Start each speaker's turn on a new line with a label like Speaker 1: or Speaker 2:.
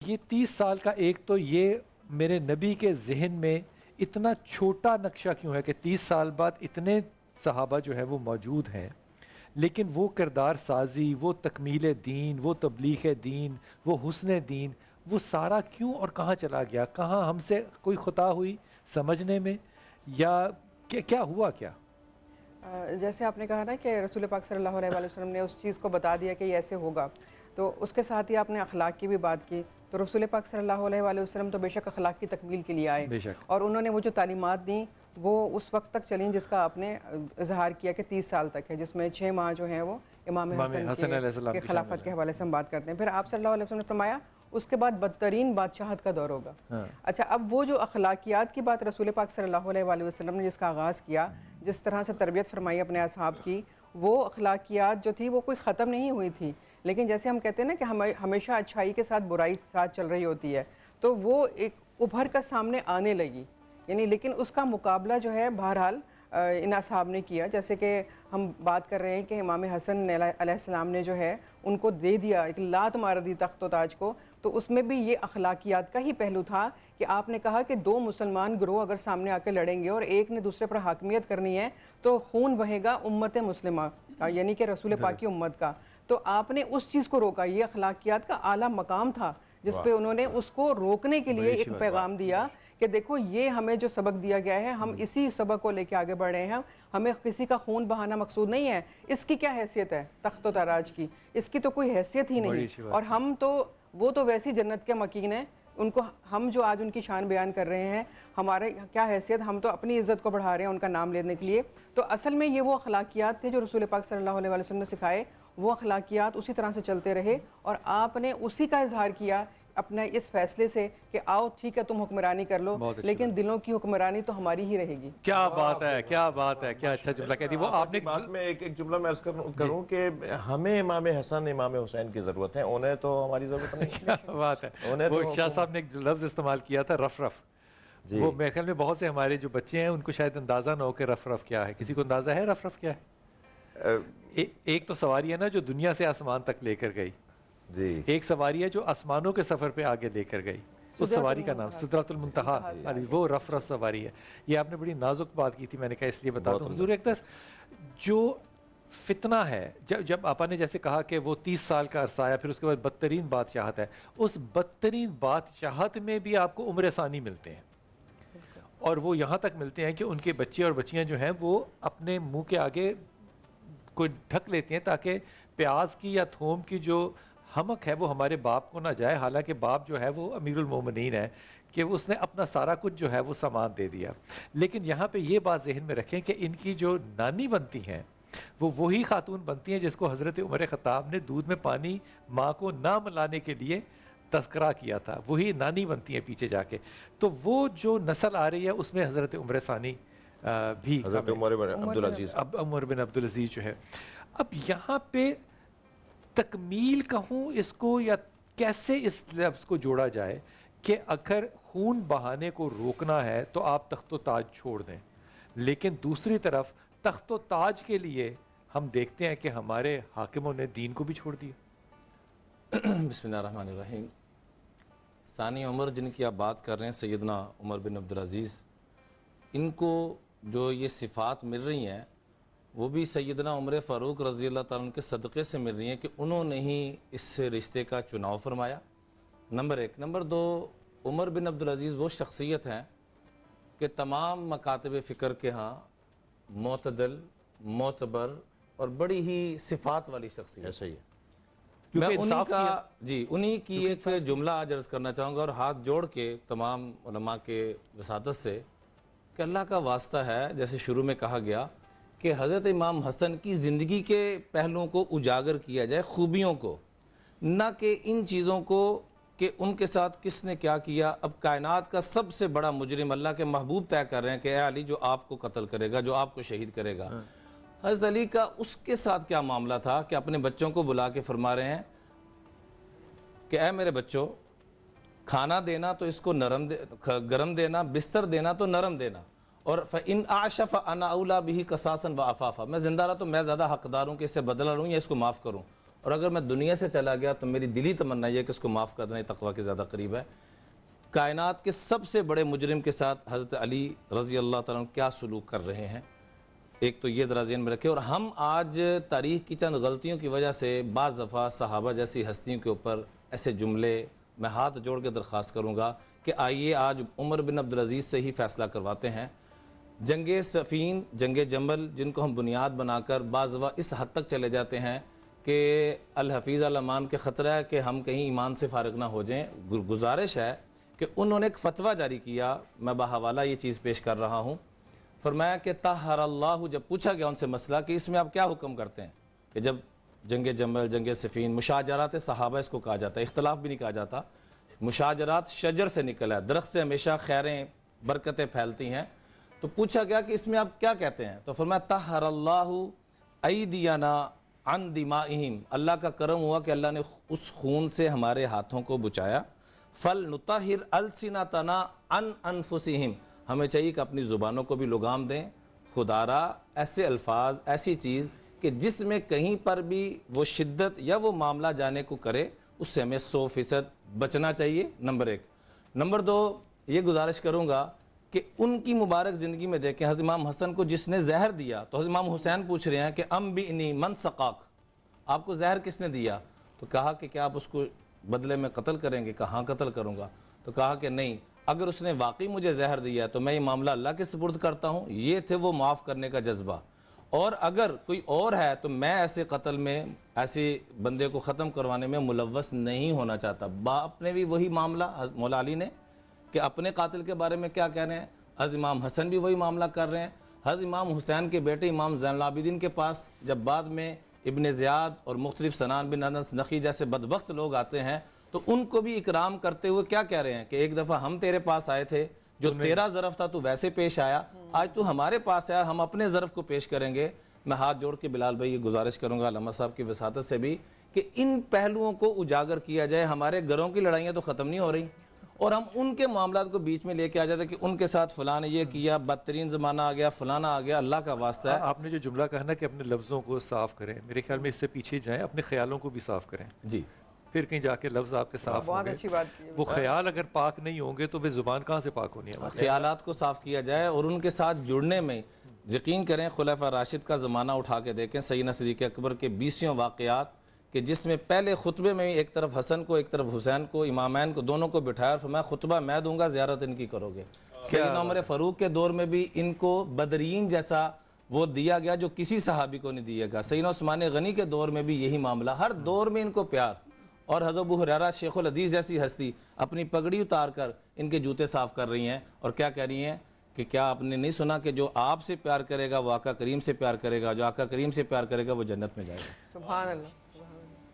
Speaker 1: یہ 30 سال کا ایک تو یہ میرے نبی کے ذہن میں اتنا چھوٹا نقشہ کیوں ہے کہ 30 سال بعد اتنے صحابہ جو ہے وہ موجود ہیں، لیکن وہ کردار سازی، وہ تکمیل دین، وہ تبلیغ دین، وہ حسن دین، وہ سارا کیوں اور کہاں چلا گیا؟ کہاں ہم سے کوئی خطا ہوئی سمجھنے میں، یا کیا ہوا کیا؟
Speaker 2: جیسے آپ نے کہا نا کہ رسول پاک صلی اللہ علیہ وسلم نے اس چیز کو بتا دیا کہ یہ ایسے ہوگا، تو اس کے ساتھ ہی آپ نے اخلاق کی بھی بات کی. تو رسول پاک صلی اللہ علیہ وسلم تو بے شک اخلاق کی تکمیل کے لیے آئے، اور انہوں نے وہ جو تعلیمات دیں وہ اس وقت تک چلیں جس کا آپ نے اظہار کیا کہ 30 سال تک ہے، جس میں 6 ماہ جو ہیں وہ امام حسن کے خلافت کے حوالے سے ہم بات کرتے ہیں. پھر آپ صلی اللہ علیہ وسلم نے فرمایا اس کے بعد بدترین بادشاہت کا دور ہوگا. اچھا، اب وہ جو اخلاقیات کی بات رسول پاک صلی اللہ علیہ وسلم نے جس کا آغاز کیا، جس طرح سے تربیت فرمائی اپنے اصحاب کی، وہ اخلاقیات جو تھی وہ کوئی ختم نہیں ہوئی تھی، لیکن جیسے ہم کہتے ہیں نا کہ ہمیشہ اچھائی کے ساتھ برائی ساتھ چل رہی ہوتی ہے، تو وہ ایک ابھر کر سامنے آنے لگی. یعنی لیکن اس کا مقابلہ جو ہے بہرحال ان اصحاب نے کیا. جیسے کہ ہم بات کر رہے ہیں کہ امام حسن علیہ السلام نے جو ہے ان کو دے دیا، ایک لات مار دی تخت و تاج کو، تو اس میں بھی یہ اخلاقیات کا ہی پہلو تھا کہ آپ نے کہا کہ 2 مسلمان گروہ اگر سامنے آ کے لڑیں گے اور ایک نے دوسرے پر حاکمیت کرنی ہے تو خون بہے گا امت مسلمہ کا، یعنی کہ رسول پاک کی امت کا. تو آپ نے اس چیز کو روکا. یہ اخلاقیات کا اعلیٰ مقام تھا جس پہ انہوں نے اس کو روکنے کے لیے ایک پیغام دیا کہ دیکھو یہ ہمیں جو سبق دیا گیا ہے ہم اسی سبق کو لے کے آگے بڑھ رہے ہیں. ہمیں کسی کا خون بہانا مقصود نہیں ہے. اس کی کیا حیثیت ہے تخت و تاراج کی؟ اس کی تو کوئی حیثیت ہی نہیں. اور ہم تو وہ تو ویسی جنت کے مکین ہیں، ان کو ہم جو آج ان کی شان بیان کر رہے ہیں، ہمارے کیا حیثیت؟ ہم تو اپنی عزت کو بڑھا رہے ہیں ان کا نام لینے کے لیے. تو اصل میں یہ وہ اخلاقیات تھے جو رسول پاک صلی اللہ علیہ وسلم نے سکھائے. وہ اخلاقیات اسی طرح سے چلتے رہے، اور آپ نے اسی کا اظہار کیا اپنے اس فیصلے سے کہ آؤ ٹھیک ہے تم حکمرانی کر لو، لیکن دلوں کی حکمرانی تو ہماری ہی رہے گی.
Speaker 1: کیا بات ہے، کیا بات ہے، کیا اچھا جملہ کہہ دی. وہ آپ نے
Speaker 3: بات میں ایک جملہ میں عرض کروں کہ ہمیں امام حسن امام حسین کی ضرورت ہے، انہیں تو ہماری ضرورت نہیں.
Speaker 1: کیا بات ہے. وہ شاہ صاحب نے ایک لفظ استعمال کیا تھا، رف رف. وہ میرے خیال میں بہت سے ہمارے جو بچے ہیں ان کو شاید اندازہ نہ ہو کہ رف رف کیا ہے. کسی کو اندازہ ہے رف رف کیا ہے؟ ایک تو سواری ہے نا جو دنیا سے آسمان تک لے کر گئی، ایک سواری ہے جو آسمانوں کے سفر پہ آگے لے کر گئی. اس سواری کا نام سدرۃ المنتہا، وہ رف رف سواری ہے. یہ آپ نے بڑی نازک بات کی تھی، میں نے کہا اس لیے بتا دوں. حضور اقدس جو فتنہ ہے، جب آپا نے جیسے کہا کہ وہ 30 سال کا عرصہ آیا، پھر اس کے بعد بدترین بادشاہت ہے، اس بدترین بادشاہت میں بھی آپ کو عمر ثانی ملتے ہیں. اور وہ یہاں تک ملتے ہیں کہ ان کے بچے اور بچیاں جو ہیں وہ اپنے منہ کے آگے کوئی ڈھک لیتے ہیں تاکہ پیاز کی یا تھوم کی جو حمق ہے وہ ہمارے باپ کو نہ جائے. حالانکہ باپ جو ہے وہ امیر المومنین ہے کہ اس نے اپنا سارا کچھ جو ہے وہ سامان دے دیا. لیکن یہاں پہ یہ بات ذہن میں رکھیں کہ ان کی جو نانی بنتی ہیں وہ وہی خاتون بنتی ہیں جس کو حضرت عمر خطاب نے دودھ میں پانی ماں کو نہ ملانے کے لیے تذکرہ کیا تھا. وہی نانی بنتی ہیں پیچھے جا کے. تو وہ جو نسل آ رہی ہے اس میں حضرت عمر ثانی بھی،
Speaker 3: حضرت عمر بن عبدالعزیز،
Speaker 1: عمر بن عبدالعزیز جو ہے. اب یہاں پہ تکمیل کہوں اس کو یا کیسے اس لفظ کو جوڑا جائے کہ اگر خون بہانے کو روکنا ہے تو آپ تخت و تاج چھوڑ دیں، لیکن دوسری طرف تخت و تاج کے لیے ہم دیکھتے ہیں کہ ہمارے حاکموں نے دین کو بھی چھوڑ دیا.
Speaker 4: بسم اللہ الرحمن الرحیم. ثانی عمر جن کی آپ بات کر رہے ہیں، سیدنا عمر بن عبدالعزیز، ان کو جو یہ صفات مل رہی ہیں وہ بھی سیدنا عمر فاروق رضی اللہ تعالیٰ عنہ کے صدقے سے مل رہی ہیں کہ انہوں نے ہی اس سے رشتے کا چناؤ فرمایا. نمبر 1. نمبر 2، عمر بن عبدالعزیز وہ شخصیت ہیں کہ تمام مکاتب فکر کے ہاں معتدل، معتبر اور بڑی ہی صفات والی شخصیت.
Speaker 3: ایسا ہی ہے.
Speaker 4: میں انہی کی ایک جملہ آج عرض کرنا چاہوں گا اور ہاتھ جوڑ کے تمام علماء کے وساطت سے کہ اللہ کا واسطہ ہے، جیسے شروع میں کہا گیا کہ حضرت امام حسن کی زندگی کے پہلوؤں کو اجاگر کیا جائے، خوبیوں کو، نہ کہ ان چیزوں کو کہ ان کے ساتھ کس نے کیا کیا. اب کائنات کا سب سے بڑا مجرم اللہ کے محبوب طے کر رہے ہیں کہ اے علی جو آپ کو قتل کرے گا، جو آپ کو شہید کرے گا. حضرت علی کا اس کے ساتھ کیا معاملہ تھا کہ اپنے بچوں کو بلا کے فرما رہے ہیں کہ اے میرے بچوں، کھانا دینا تو اس کو گرم دینا، بستر دینا تو نرم دینا، اور فَإِنْ أَعْشَ فَأَنَا أَوْلَى بِهِ قَصَاصًا وَعَفَافًا، میں زندہ رہا تو میں زیادہ حقدار ہوں کہ اس سے بدلہ لوں یا اس کو معاف کروں. اور اگر میں دنیا سے چلا گیا تو میری دلی تمنا یہ ہے کہ اس کو معاف کر دینا تقویٰ کے زیادہ قریب ہے۔ کائنات کے سب سے بڑے مجرم کے ساتھ حضرت علی رضی اللہ تعالیٰ عنہ کیا سلوک کر رہے ہیں، ایک تو یہ ذرا ذہن میں رکھے۔ اور ہم آج تاریخ کی چند غلطیوں کی وجہ سے بعض دفعہ صحابہ جیسی ہستیوں کے اوپر ایسے جملے، میں ہاتھ جوڑ کے درخواست کروں گا کہ آئیے آج عمر بن عبدالعزیز سے ہی فیصلہ کرواتے ہیں۔ جنگ صفین، جنگ جمل، جن کو ہم بنیاد بنا کر بعض دفعہ اس حد تک چلے جاتے ہیں کہ الحفیظ الامان کے خطرہ ہے کہ ہم کہیں ایمان سے فارغ نہ ہو جائیں۔ گزارش ہے کہ انہوں نے ایک فتویٰ جاری کیا، میں بحوالہ یہ چیز پیش کر رہا ہوں۔ فرمایا کہ طہر اللہ، جب پوچھا گیا ان سے مسئلہ کہ اس میں آپ کیا حکم کرتے ہیں، کہ جب جنگ جمل، جنگ صفین، مشاجرات صحابہ اس کو کہا جاتا ہے، اختلاف بھی نہیں کہا جاتا، مشاجرات شجر سے نکلا ہے، درخت سے ہمیشہ خیریں برکتیں پھیلتی ہیں، تو پوچھا گیا کہ اس میں آپ کیا کہتے ہیں، تو فرمایا طہر اللہ ایدینا عن دمائہم، اللہ کا کرم ہوا کہ اللہ نے اس خون سے ہمارے ہاتھوں کو بچایا، فلنطہر السنتنا عن انفسہم، ہمیں چاہیے کہ اپنی زبانوں کو بھی لگام دیں، خدارا ایسے الفاظ، ایسی چیز کہ جس میں کہیں پر بھی وہ شدت یا وہ معاملہ جانے کو کرے، اس سے ہمیں 100% بچنا چاہیے، نمبر 1۔ نمبر 2، یہ گزارش کروں گا کہ ان کی مبارک زندگی میں دیکھیں، حضرت امام حسن کو جس نے زہر دیا، تو حضرت امام حسین پوچھ رہے ہیں کہ انبئنی من سقاک، آپ کو زہر کس نے دیا؟ تو کہا کہ کیا آپ اس کو بدلے میں قتل کریں گے؟ کہا ہاں قتل کروں گا۔ تو کہا کہ نہیں، اگر اس نے واقعی مجھے زہر دیا تو میں یہ معاملہ اللہ کے سپرد کرتا ہوں۔ یہ تھے وہ معاف کرنے کا جذبہ۔ اور اگر کوئی اور ہے تو میں ایسے قتل میں، ایسے بندے کو ختم کروانے میں ملوث نہیں ہونا چاہتا۔ باپ نے بھی وہی معاملہ، مولا علی نے، کہ اپنے قاتل کے بارے میں کیا کہہ رہے ہیں، حضرت امام حسن بھی وہی معاملہ کر رہے ہیں۔ حضرت امام حسین کے بیٹے امام زین العابدین کے پاس جب بعد میں ابن زیاد اور مختلف سنان بن انس نخی جیسے بدبخت لوگ آتے ہیں تو ان کو بھی اکرام کرتے ہوئے کیا کہہ رہے ہیں کہ ایک دفعہ ہم تیرے پاس آئے تھے، جو تیرا ظرف تھا تو ویسے پیش آیا، آج تو ہمارے پاس آیا، ہم اپنے ظرف کو پیش کریں گے۔ میں ہاتھ جوڑ کے بلال بھائی یہ گزارش کروں گا علامہ صاحب کی وساطت سے بھی کہ ان پہلوؤں کو اجاگر کیا جائے۔ ہمارے گھروں کی لڑائیاں تو ختم نہیں ہو رہی اور ہم ان کے معاملات کو بیچ میں لے کے آ جاتے ہیں کہ ان کے ساتھ فلاں نے یہ کیا، بدترین زمانہ آ گیا، فلانا آ گیا۔ اللہ کا واسطہ ہے،
Speaker 1: آپ نے جو جملہ کہا نا کہ اپنے لفظوں کو صاف کریں، میرے خیال میں اس سے پیچھے جائیں، اپنے خیالوں کو بھی صاف کریں،
Speaker 4: جی،
Speaker 1: پھر کہیں جا کے لفظ آپ کے صاف ہوں
Speaker 2: بہت
Speaker 1: گے۔
Speaker 2: اچھی بات کی ہے۔
Speaker 1: وہ خیال اگر پاک نہیں ہوں گے تو پھر زبان کہاں سے پاک ہونی ہے؟
Speaker 4: خیالات کو صاف کیا جائے اور ان کے ساتھ جڑنے میں یقین کریں۔ خلفاء راشد کا زمانہ اٹھا کے دیکھیں، سیدنا صدیق اکبر کے 20 واقعات کہ جس میں پہلے خطبے میں ایک طرف حسن کو، ایک طرف حسین کو، امامین کو، دونوں کو بٹھایا اور فرمایا خطبہ میں دوں گا، زیارت ان کی کرو گے۔ سیدنا عمر فاروق کے دور میں بھی ان کو بدرین جیسا وہ دیا گیا جو کسی صحابی کو نہیں دیا گیا۔ سیدنا عثمان غنی کے دور میں بھی یہی معاملہ، ہر دور میں ان کو پیار۔ اور حضرت ابو ہریرہ شیخ الحدیث جیسی ہستی اپنی پگڑی اتار کر ان کے جوتے صاف کر رہی ہیں اور کیا کہہ رہی ہیں کہ کیا آپ نے نہیں سنا کہ جو آپ سے پیار کرے گا وہ آقا کریم سے پیار کرے گا، جو آقا کریم سے پیار کرے گا وہ جنت میں جائے گا۔
Speaker 2: سبحان اللہ۔